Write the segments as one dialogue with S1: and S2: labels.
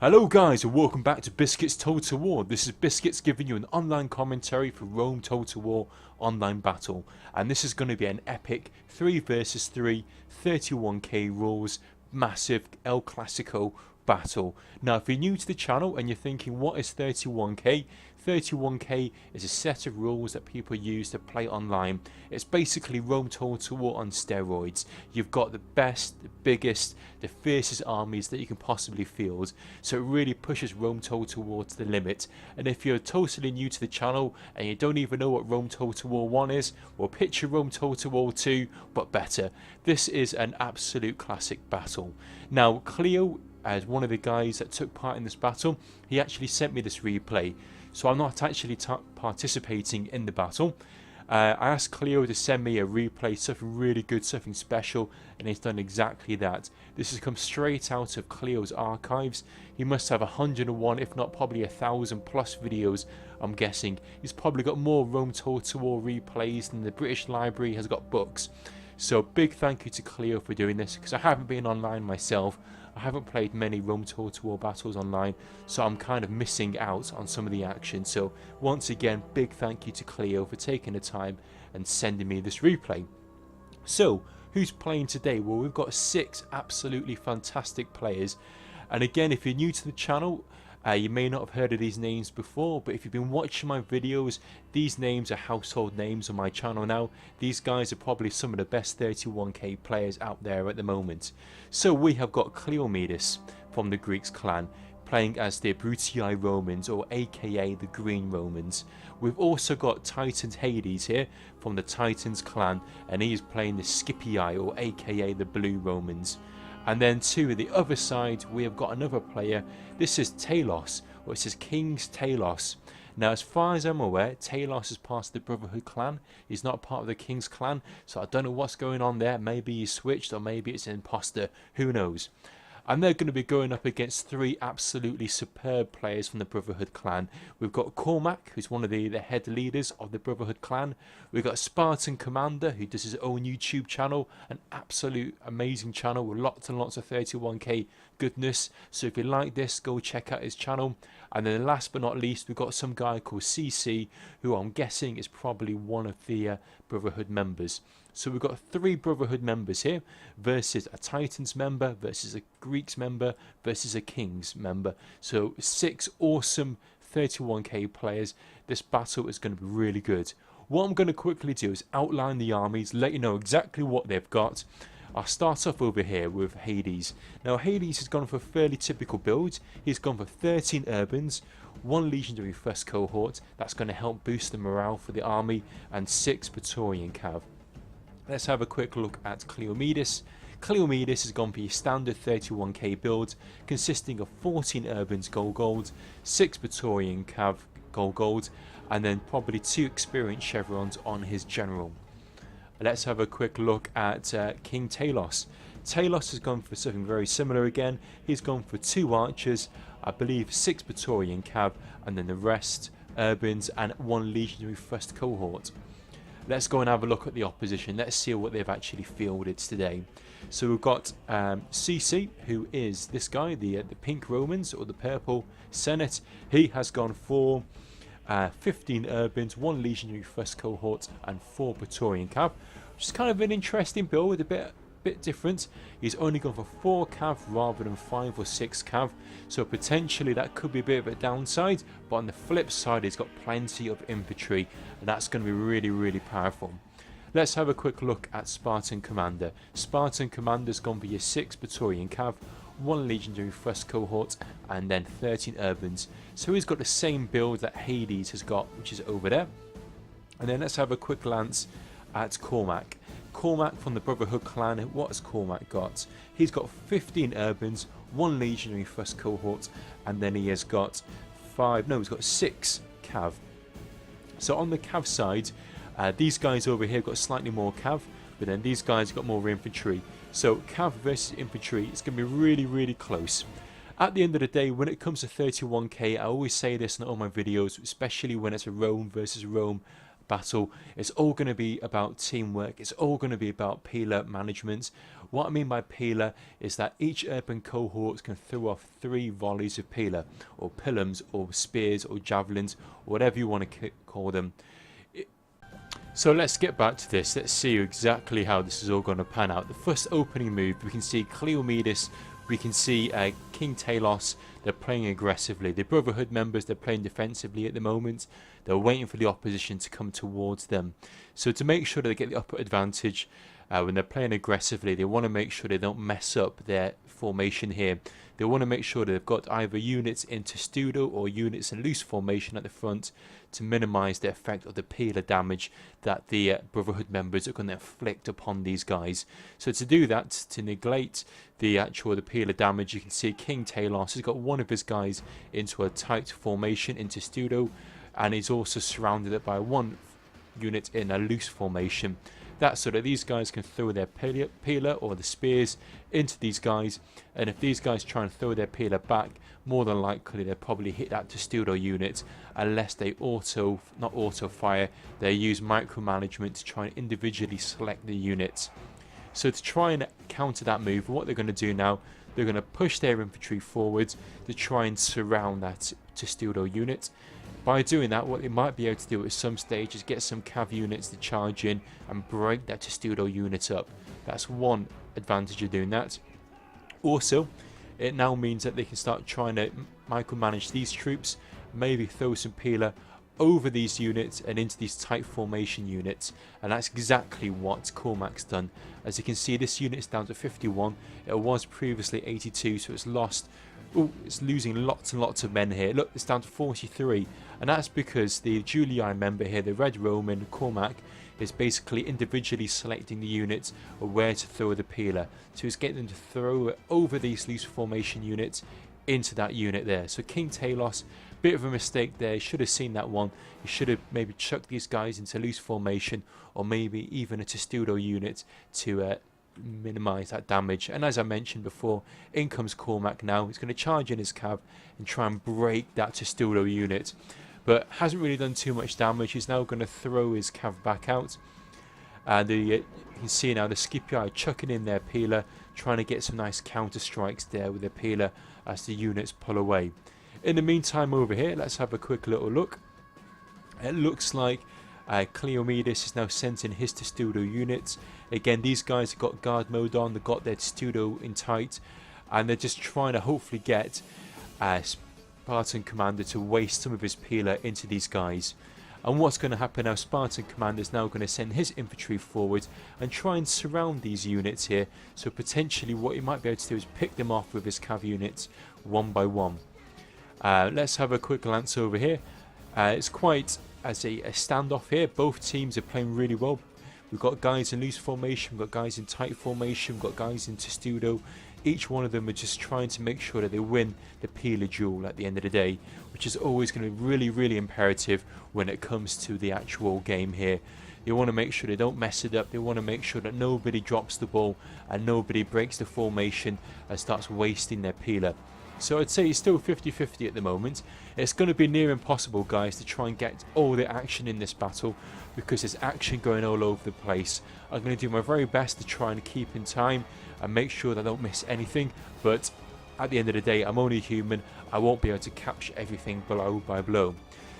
S1: Hello guys and welcome back to Biscuits Total War. This is Biscuits giving you an online commentary for Rome Total War online battle. And this is going to be an epic 3 versus 3, 31k rules, massive El Clasico battle. Now if you're new to the channel and you're thinking what is 31k, 31k is a set of rules that people use to play online. It's basically Rome Total War on steroids. You've got the best, the biggest, the fiercest armies that you can possibly field, so it really pushes Rome Total War to the limit. And if you're totally new to the channel and you don't even know what Rome Total War 1 is, well, picture Rome Total War 2 but better. This is an absolute classic battle. Now Kleo, as one of the guys that took part in this battle, he actually sent me this replay. So I'm not actually participating in the battle. I asked Kleo to send me a replay, something really good, something special, and he's done exactly that. This has come straight out of Kleo's archives. He must have 101, if not probably 1,000 plus videos, I'm guessing. He's probably got more Rome Total War replays than the British Library has got books. So big thank you to Kleo for doing this, because I haven't been online myself. I haven't played many Rome Total War battles online, so I'm kind of missing out on some of the action. So once again, big thank you to Kleo for taking the time and sending me this replay. So who's playing today? Well, we've got 6 absolutely fantastic players. And again, if you're new to the channel, you may not have heard of these names before, but if you've been watching my videos, these names are household names on my channel now. These guys are probably some of the best 31k players out there at the moment. So we have got Kleomenis from the Greeks clan, playing as the Brutii Romans, or aka the Green Romans. We've also got Titans Hades here from the Titans clan, and he is playing the Scipii, or aka the Blue Romans. And then to the other side, we have got another player. This is Talos, or it says King's Talos. Now, as far as I'm aware, Talos is part of the Brotherhood clan. He's not part of the King's clan, so I don't know what's going on there. Maybe he's switched, or maybe it's an imposter. Who knows? And they're going to be going up against 3 absolutely superb players from the Brotherhood clan. We've got Cormac, who's one of the head leaders of the Brotherhood clan. We've got Spartan Commander, who does his own YouTube channel, an absolute amazing channel with lots and lots of 31k goodness. So if you like this, go check out his channel. And then last but not least, we've got some guy called CC, who I'm guessing is probably one of the Brotherhood members. So we've got 3 Brotherhood members here versus a Titans member, versus a Greeks member, versus a Kings member. So 6 awesome 31k players. This battle is going to be really good. What I'm going to quickly do is outline the armies, let you know exactly what they've got. I'll start off over here with Hades. Now Hades has gone for a fairly typical build. He's gone for 13 urbans, 1 legendary first cohort, that's going to help boost the morale for the army, and 6 Praetorian cav. Let's have a quick look at Kleomenis. Kleomenis has gone for your standard 31k build, consisting of 14 urbans gold, 6 Praetorian cav gold, and then probably 2 experience chevrons on his general. Let's have a quick look at King Talos. Talos has gone for something very similar again. He's gone for 2 archers, I believe 6 Praetorian cav, and then the rest urbans and 1 legionary first cohort. Let's go and have a look at the opposition. Let's see what they've actually fielded today. So we've got CC, who is this guy, the pink Romans, or the purple Senate. He has gone for 15 urbans, 1 legionary first cohort, and 4 Praetorian cav, which is kind of an interesting build, a bit different. He's only gone for 4 cav rather than 5 or 6 cav, so potentially that could be a bit of a downside, but on the flip side he's got plenty of infantry, and that's going to be really powerful. Let's have a quick look at Spartan Commander. Spartan Commander's gone for your 6 Praetorian cav, 1 legendary first cohort, and then 13 urbans. So he's got the same build that Hades has got, which is over there. And then let's have a quick glance at Cormac. Cormac from the Brotherhood clan, what has Cormac got? He's got 15 urbans, 1 legionary first cohort, and then he has got he's got 6 cav. So on the cav side, these guys over here have got slightly more cav, but then these guys have got more infantry. So cav versus infantry, it's going to be really close. At the end of the day, when it comes to 31k, I always say this in all my videos, especially when it's a Rome versus Rome battle. It's all going to be about teamwork. It's all going to be about pilla management. What I mean by pilla is that each urban cohort can throw off 3 volleys of pilla, or pillums, or spears, or javelins, or whatever you want to call them. So let's get back to this. Let's see exactly how this is all going to pan out. The first opening move, we can see Kleomenis, we can see King Talos. They're playing aggressively. The Brotherhood members, they're playing defensively at the moment. They're waiting for the opposition to come towards them. So to make sure that they get the upper advantage when they're playing aggressively, they want to make sure they don't mess up their formation here. They want to make sure that they've got either units in testudo or units in loose formation at the front to minimise the effect of the pilla damage that the Brotherhood members are going to inflict upon these guys. So to do that, to negate the pilla damage, you can see King Talos has got one of his guys into a tight formation in testudo, and he's also surrounded by one unit in a loose formation. That's so that these guys can throw their pilla or the spears into these guys, and if these guys try and throw their pilla back, more than likely they'll probably hit that testudo unit, unless they not auto fire, they use micromanagement to try and individually select the units. So to try and counter that move, what they're going to do now, they're going to push their infantry forwards to try and surround that testudo unit. By doing that, what they might be able to do at some stage is get some cav units to charge in and break that testudo unit up. That's one advantage of doing that. Also, it now means that they can start trying to micromanage these troops, maybe throw some pilla over these units and into these tight formation units, and that's exactly what Cormac's done. As you can see, this unit is down to 51. It was previously 82, so it's lost. Oh, it's losing lots and lots of men here. Look, it's down to 43, and that's because the Julii member here, the Red Roman Cormac, is basically individually selecting the units of where to throw the pilla. So he's getting them to throw it over these loose formation units into that unit there. So King Talos, bit of a mistake there. He should have seen that one. He should have maybe chucked these guys into loose formation, or maybe even a testudo unit to minimise that damage. And as I mentioned before, in comes Cormac now. He's going to charge in his cav and try and break that testudo unit, but hasn't really done too much damage. He's now going to throw his cav back out, and you can see now the Scipii are chucking in their pilla, trying to get some nice counter strikes there with their pilla as the units pull away. In the meantime, over here, let's have a quick little look. It looks like Kleomenis is now sent in his testudo units. Again, these guys have got guard mode on, they've got their testudo in tight, and they're just trying to hopefully get Spartan Commander to waste some of his pilla into these guys. And what's going to happen now, Spartan Commander is now going to send his infantry forward and try and surround these units here. So potentially what he might be able to do is pick them off with his cav units one by one. Let's have a quick glance over here. It's quite as a standoff here. Both teams are playing really well. We've got guys in loose formation, we've got guys in tight formation, we've got guys in testudo. Each one of them are just trying to make sure that they win the pilla duel at the end of the day, which is always going to be really, really imperative when it comes to the actual game here. They want to make sure they don't mess it up. They want to make sure that nobody drops the ball and nobody breaks the formation and starts wasting their pilla. So I'd say it's still 50-50 at the moment. It's going to be near impossible, guys, to try and get all the action in this battle, because there's action going all over the place. I'm going to do my very best to try and keep in time and make sure that I don't miss anything, but at the end of the day, I'm only human. I won't be able to capture everything blow by blow.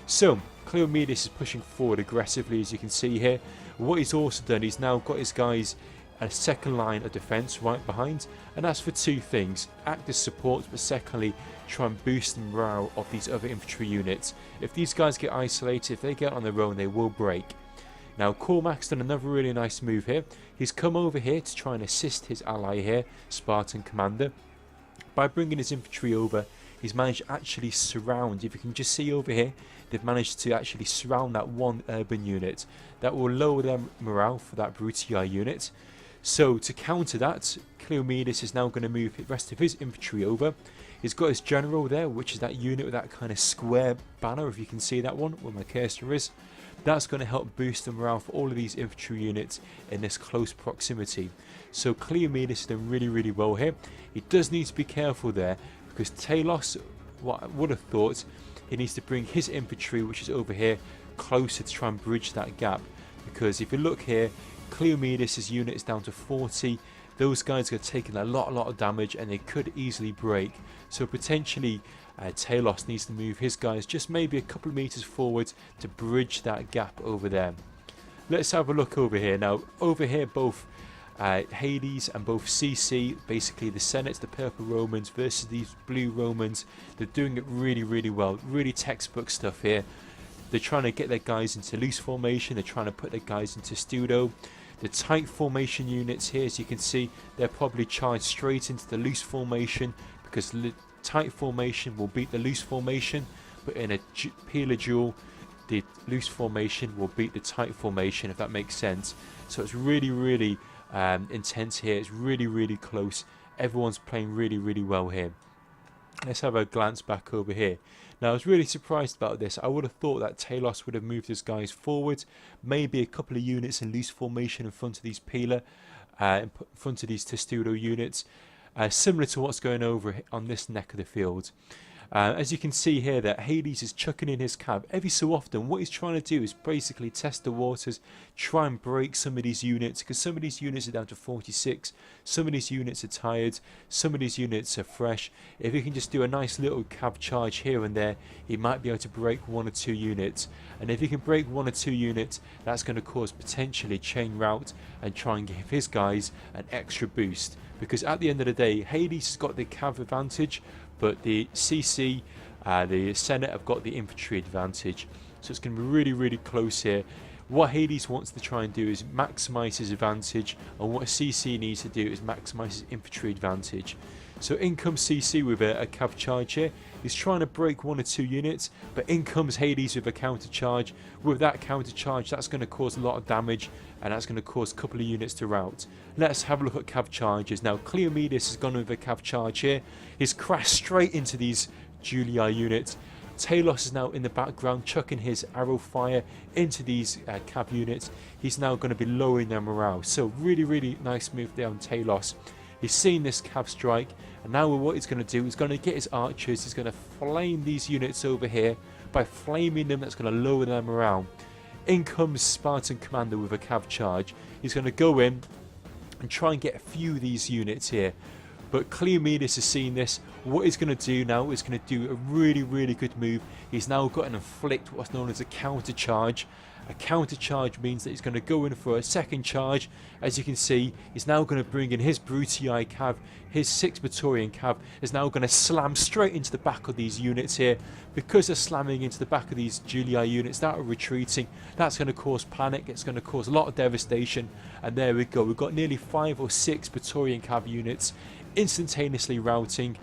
S1: So Kleomenis is pushing forward aggressively, as you can see here. What he's also done, he's now got his guys a second line of defence right behind, and that's for two things: act as support, but secondly try and boost the morale of these other infantry units. If these guys get isolated, if they get on their own, they will break. Now Cormac's done another really nice move here. He's come over here to try and assist his ally here, Spartan Commander. By bringing his infantry over, he's managed to actually surround, if you can just see over here, they've managed to actually surround that one urban unit. That will lower their morale for that Brutii unit. So to counter that, Kleomenis is now going to move the rest of his infantry over. He's got his general there, which is that unit with that kind of square banner, if you can see that one, where my cursor is. That's going to help boost the morale for all of these infantry units in this close proximity. So Kleomenis is doing really, really well here. He does need to be careful there, because Talos, what I would have thought, he needs to bring his infantry, which is over here, closer to try and bridge that gap. Because if you look here, Kleomenis' unit is down to 40. Those guys are taking a lot of damage and they could easily break. So potentially Talos needs to move his guys just maybe a couple of meters forward to bridge that gap over there. Let's have a look over here. Now over here, both Hades and both CC, basically the Senates, the purple Romans versus these blue Romans, they're doing it really well. Really textbook stuff here. They're trying to get their guys into loose formation. They're trying to put their guys into pseudo. The tight formation units here, as you can see, they're probably charged straight into the loose formation, because tight formation will beat the loose formation, but in a pilla duel, the loose formation will beat the tight formation, if that makes sense. So it's really intense here. It's really close. Everyone's playing really well here. Let's have a glance back over here. Now, I was really surprised about this. I would have thought that Talos would have moved his guys forward, maybe a couple of units in loose formation in front of these pilla, in front of these testudo units, similar to what's going over on this neck of the field. As you can see here, that Hades is chucking in his cab every so often. What he's trying to do is basically test the waters, try and break some of these units, because some of these units are down to 46, some of these units are tired, some of these units are fresh. If he can just do a nice little cab charge here and there, he might be able to break 1 or 2 units. And if he can break 1 or 2 units, that's going to cause potentially chain route and try and give his guys an extra boost. Because at the end of the day, Hades has got the cav advantage, but the CC, the Senate have got the infantry advantage. So it's going to be really close here. What Hades wants to try and do is maximise his advantage, and what CC needs to do is maximise his infantry advantage. So in comes CC with a cav charge here. He's trying to break 1 or 2 units, but in comes Hades with a counter charge. With that counter charge, that's going to cause a lot of damage, and that's going to cause a couple of units to rout. Let's have a look at cav charges. Now, Kleomenis has gone with a cav charge here. He's crashed straight into these Julii units. Talos is now in the background chucking his arrow fire into these cav units. He's now going to be lowering their morale. So really nice move there on Talos. He's seen this cav strike, and now what he's going to do is going to get his archers. He's going to flame these units over here. By flaming them, that's going to lower their morale. In comes Spartan Commander with a cav charge. He's going to go in and try and get a few of these units here. But Kleomenis has seen this. What he's going to do now is going to do a really good move. He's now got an inflict, what's known as a counter charge. A counter charge means that he's going to go in for a second charge. As you can see, he's now going to bring in his Brutii cav. His 6 Praetorian cav is now going to slam straight into the back of these units here. Because they're slamming into the back of these Julii units that are retreating, that's going to cause panic. It's going to cause a lot of devastation. And there we go. We've got nearly 5 or 6 Praetorian cav units instantaneously routing,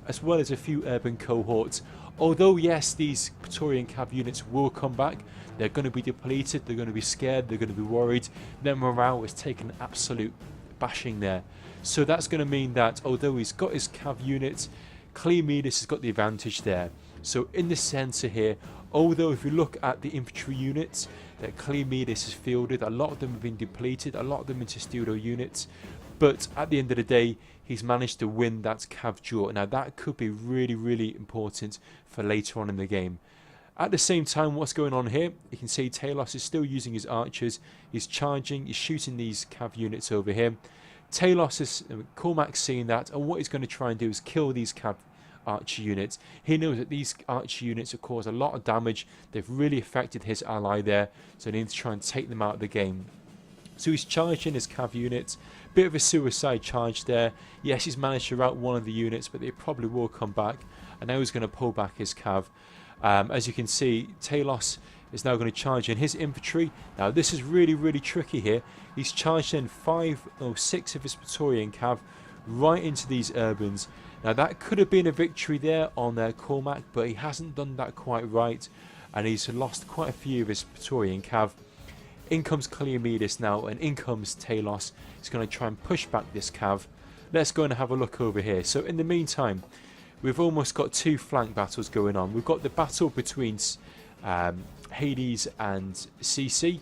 S1: as well as a few urban cohorts. Although yes, these Praetorian cav units will come back, they're going to be depleted, they're going to be scared, they're going to be worried. Their morale is taking an absolute bashing there. So that's going to mean that although he's got his cav units, Kleomenis has got the advantage there. So in the centre here, although if you look at the infantry units that Kleomenis has fielded, a lot of them have been depleted, a lot of them into pseudo units. But at the end of the day, he's managed to win that cav duel. Now that could be really important for later on in the game. At the same time, what's going on here, you can see Talos is still using his archers. He's charging, he's shooting these cav units over here. Talos is, Cormac's seeing that, and what he's going to try and do is kill these cav archer units. He knows that these archer units have caused a lot of damage. They've really affected his ally there, so he needs to try and take them out of the game. So he's charging his cav units. Bit of a suicide charge there. Yes, he's managed to rout 1 of the units, but they probably will come back. And now he's going to pull back his cav. As you can see, Talos is now going to charge in his infantry. Now this is really tricky here. He's charged in 5 or 6 of his Praetorian cav right into these urbans. Now that could have been a victory there on Cormac, but he hasn't done that quite right, and he's lost quite a few of his Praetorian cav. In comes Kleomenis now, and in comes Talos. He's going to try and push back this cav. Let's go and have a look over here. So in the meantime, we've almost got 2 flank battles going on. We've got the battle between Hades and CC,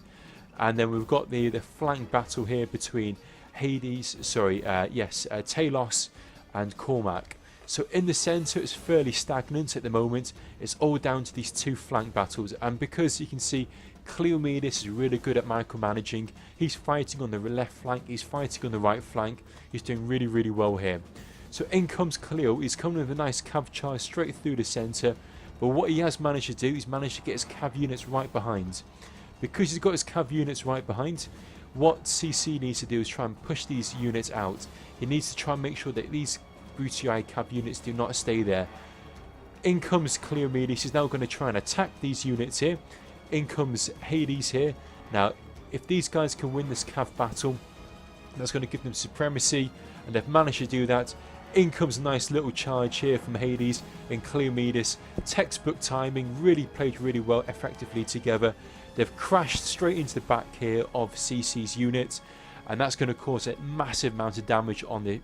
S1: and then we've got the flank battle here between Talos and Cormac. So in the centre it's fairly stagnant at the moment. It's all down to these two flank battles, and because you can see Kleomenis is really good at micromanaging. He's fighting on the left flank, he's fighting on the right flank. He's doing really well here. So in comes Kleo. He's coming with a nice cav charge straight through the centre, but what he has managed to do, he's managed to get his cav units right behind. Because he's got his cav units right behind, what CC needs to do is try and push these units out. He needs to try and make sure that these Brutii cav units do not stay there. In comes Kleomenis. He's now going to try and attack these units here. In comes Hades here. Now, if these guys can win this cav battle, that's going to give them supremacy, and they've managed to do that. In comes a nice little charge here from Hades and Kleomenis. Textbook timing, really played really well, effectively together. They've crashed straight into the back here of CC's unit, and that's going to cause a massive amount of damage on the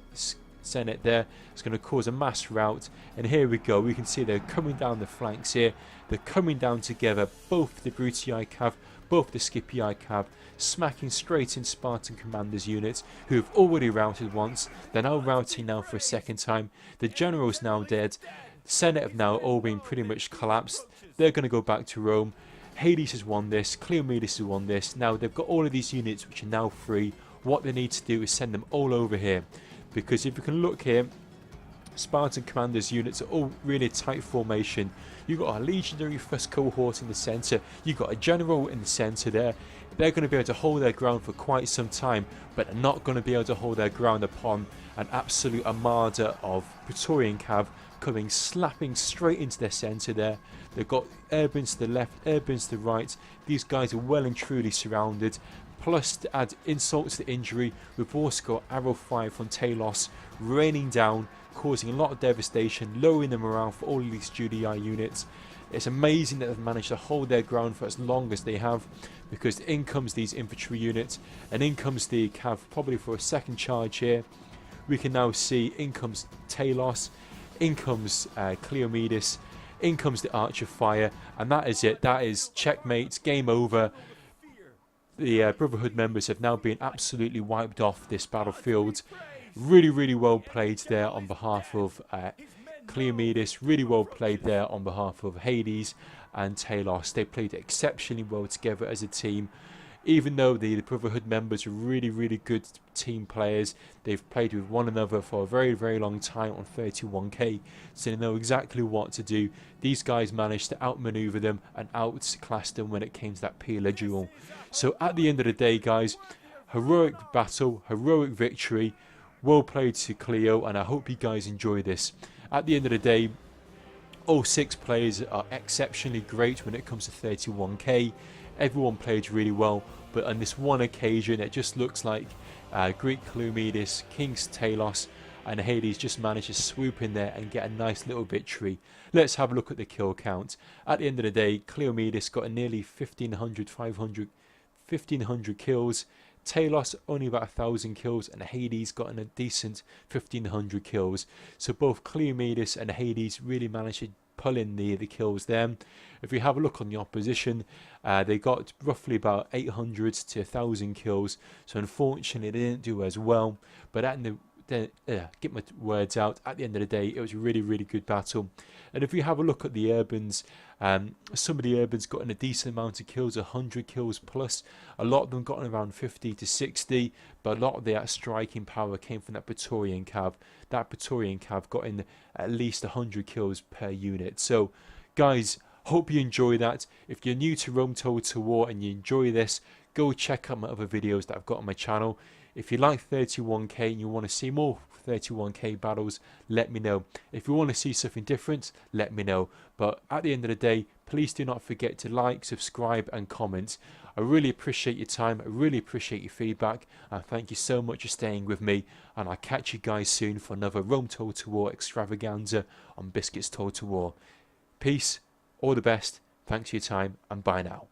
S1: Senate there. It's going to cause a mass rout, and here we go. We can see they're coming down the flanks here. They're coming down together, both the Brutii cav, both the Scipii cav, smacking straight in Spartan commanders units who have already routed once. They're now routing now for a second time. The general's now dead. The Senate have now all been pretty much collapsed. They're going to go back to Rome. Hades has won this, Kleomenis has won this. Now they've got all of these units which are now free. What they need to do is send them all over here, because if you can look here, Spartan commanders units are all really tight formation. You've got a legendary first cohort in the centre, you've got a general in the centre there. They're going to be able to hold their ground for quite some time, but they're not going to be able to hold their ground upon an absolute armada of Praetorian cav coming slapping straight into their centre there. They've got urbans to the left, urbans to the right. These guys are well and truly surrounded. Plus, to add insult to the injury, we've also got arrow fire from Talos raining down, causing a lot of devastation, lowering the morale for all of these Julii units. It's amazing that they've managed to hold their ground for as long as they have, because in comes these infantry units, and in comes the cav probably for a second charge here. We can now see in comes Talos, in comes Kleomenis, in comes the Archer Fire, and that is it. That is checkmate, game over. The Brotherhood members have now been absolutely wiped off this battlefield. Really well played there on behalf of Kleomenis. Really well played there on behalf of Hades and Talos. They played exceptionally well together as a team. Even though the Brotherhood members are really good team players, they've played with one another for a very long time on 31k, so they know exactly what to do. These guys managed to outmaneuver them and outclass them when it came to that pilla duel. So at the end of the day, guys, heroic battle, heroic victory, well played to Kleo, and I hope you guys enjoy this. At the end of the day, all 6 players are exceptionally great when it comes to 31k. Everyone played really well, but on this one occasion it just looks like Greek Kleomenis, King's Talos and Hades just managed to swoop in there and get a nice little victory. Let's have a look at the kill count. At the end of the day, Kleomenis got a nearly 1500 kills. Talos only about 1000 kills, and Hades got a decent 1500 kills. So both Kleomenis and Hades really managed to pull in the kills there. If we have a look on the opposition, they got roughly about 800 to 1000 kills, so unfortunately they didn't do as well. But at get my words out, at the end of the day it was a really good battle. And if we have a look at the urbans, some of the urbans got in a decent amount of kills, 100 kills plus. A lot of them got in around 50 to 60, but a lot of their striking power came from that Praetorian cav. That Praetorian cav got in at least 100 kills per unit. So guys, hope you enjoy that. If you're new to Rome Total War and you enjoy this, go check out my other videos that I've got on my channel. If you like 31k and you want to see more 31k battles, let me know. If you want to see something different, let me know. But at the end of the day, please do not forget to like, subscribe and comment. I really appreciate your time, I really appreciate your feedback, and thank you so much for staying with me, and I'll catch you guys soon for another Rome Total War extravaganza on Biscuits Total War. Peace, all the best, thanks for your time, and bye now.